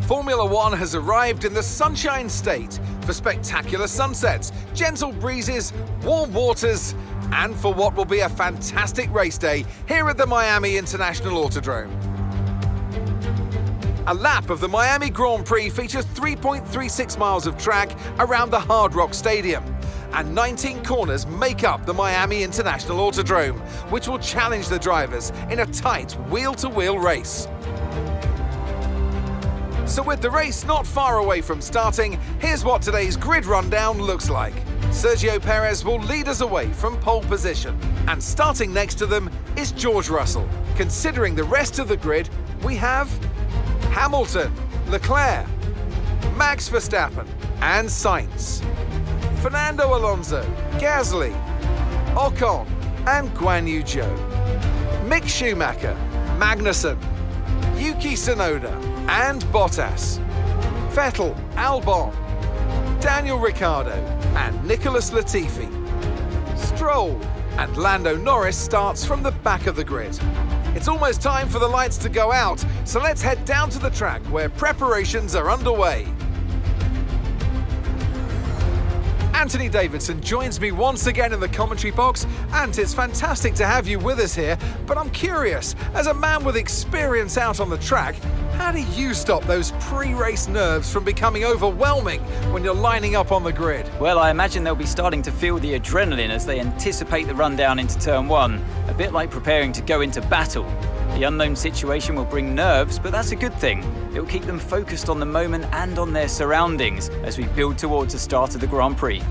Formula One has arrived in the Sunshine State for spectacular sunsets, gentle breezes, warm waters, and for what will be a fantastic race day here at the Miami International Autodrome. A lap of the Miami Grand Prix features 3.36 miles of track around the Hard Rock Stadium, and 19 corners make up the Miami International Autodrome, which will challenge the drivers in a tight wheel-to-wheel race. So with the race not far away from starting, here's what today's grid rundown looks like. Sergio Perez will lead us away from pole position, and starting next to them is George Russell. Considering the rest of the grid, we have Hamilton, Leclerc, Max Verstappen and Sainz, Fernando Alonso, Gasly, Ocon and Guan Yu Zhou, Mick Schumacher, Magnussen, Yuki Tsunoda and Bottas, Vettel, Albon, Daniel Ricciardo and Nicholas Latifi. Stroll and Lando Norris starts from the back of the grid. It's almost time for the lights to go out, so let's head down to the track where preparations are underway. Anthony Davidson joins me once again in the commentary box, and it's fantastic to have you with us here, but I'm curious, as a man with experience out on the track, how do you stop those pre-race nerves from becoming overwhelming when you're lining up on the grid? Well, I imagine they'll be starting to feel the adrenaline as they anticipate the rundown into turn one, a bit like preparing to go into battle. The unknown situation will bring nerves, but that's a good thing. It will keep them focused on the moment and on their surroundings as we build towards the start of the Grand Prix.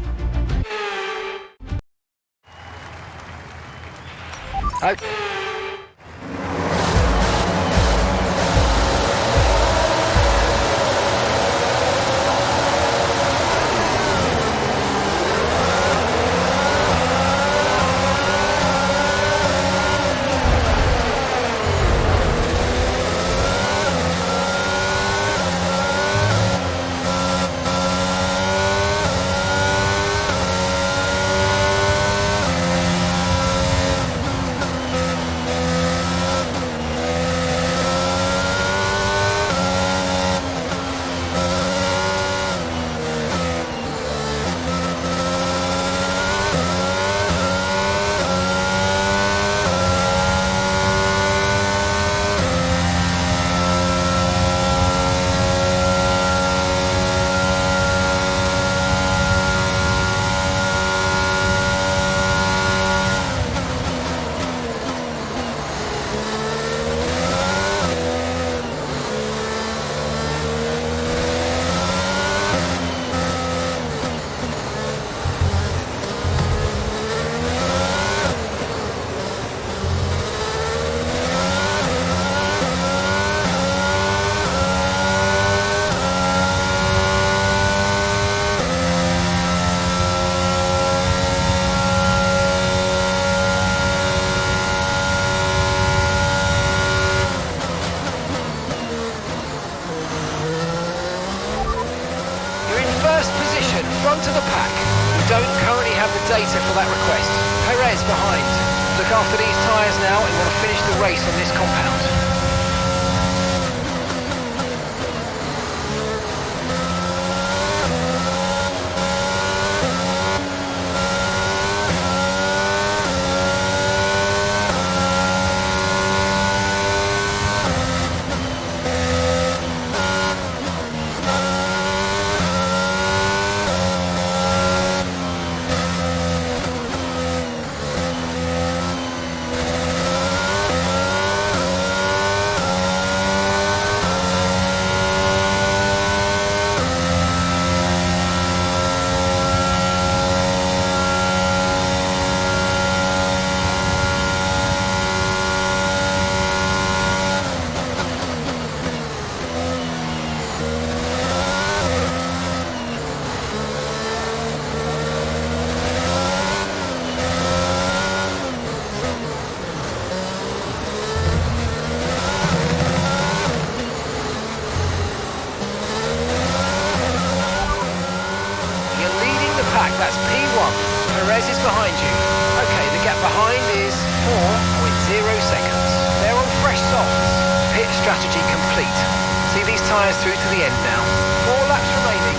Front of the pack. We don't currently have the data for that request. Perez behind. Look after these tyres now and want to finish the race on this compound. That's P1. Perez is behind you. Okay, the gap behind is 4.0 seconds. They're on fresh softs. Pit strategy complete. See these tyres through to the end now. 4 laps remaining.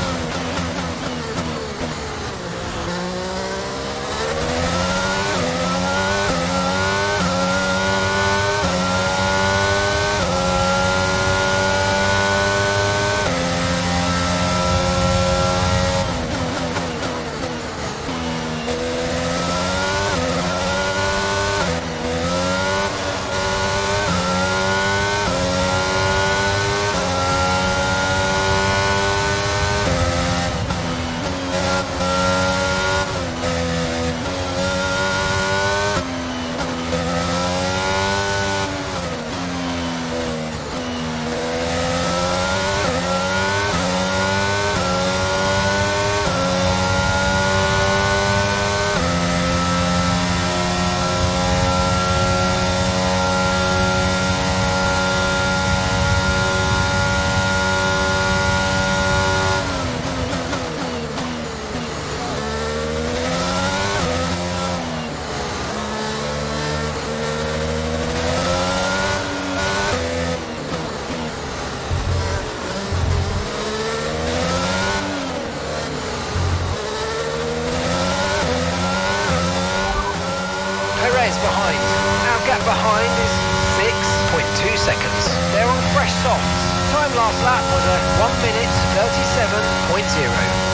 Behind. Our gap behind is 6.2 seconds. They're on fresh softs. Time last lap was a 1 minute 37.0.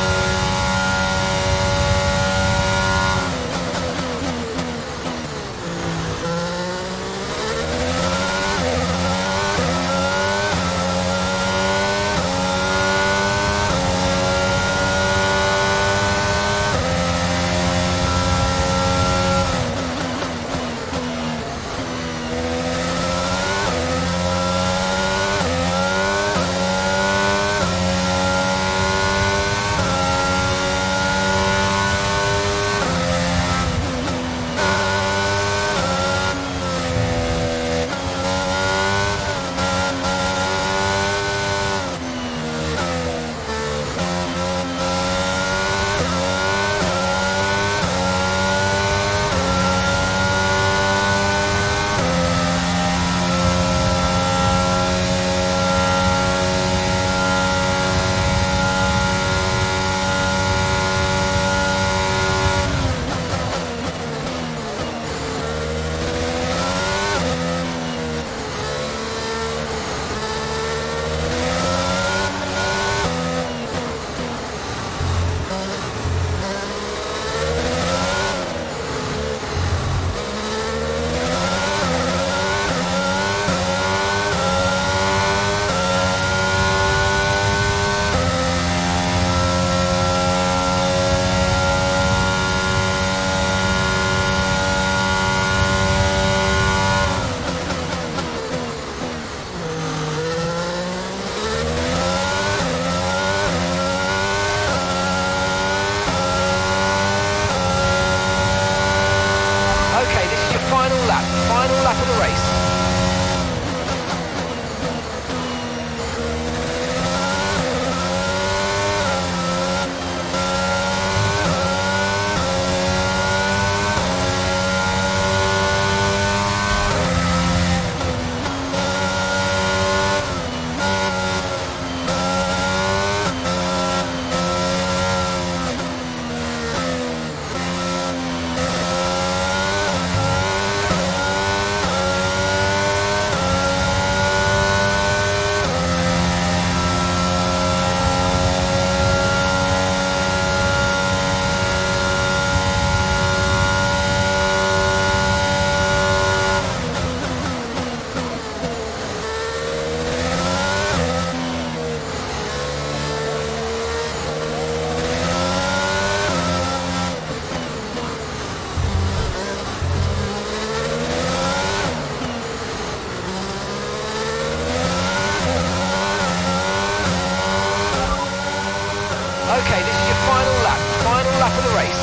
Final lap of the race. Okay, this is your final lap of the race.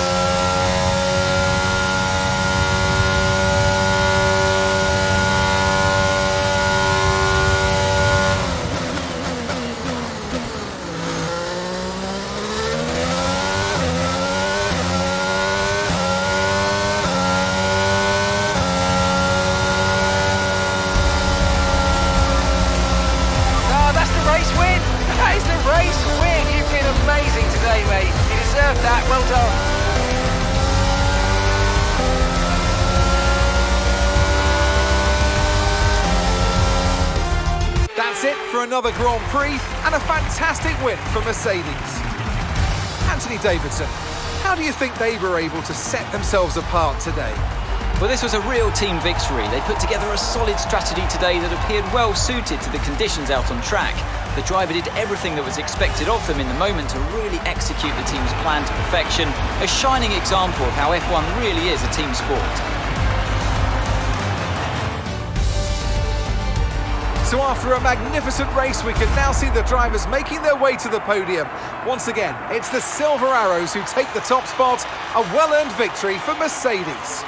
That's the race. Well done. That's it for another Grand Prix and a fantastic win for Mercedes. Anthony Davidson, how do you think they were able to set themselves apart today? Well, this was a real team victory. They put together a solid strategy today that appeared well suited to the conditions out on track. The driver did everything that was expected of them in the moment to really execute the team's plan to perfection, a shining example of how F1 really is a team sport. So after a magnificent race, we can now see the drivers making their way to the podium. Once again, it's the Silver Arrows who take the top spot, a well-earned victory for Mercedes.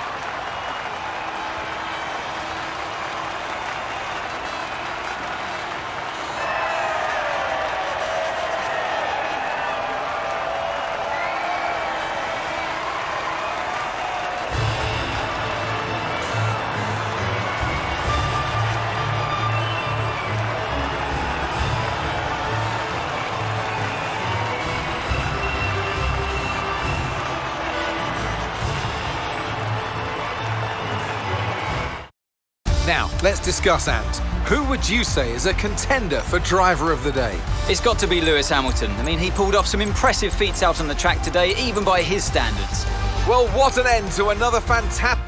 Now, let's discuss, Ant. Who would you say is a contender for driver of the day? It's got to be Lewis Hamilton. I mean, he pulled off some impressive feats out on the track today, even by his standards. Well, what an end to another fantastic...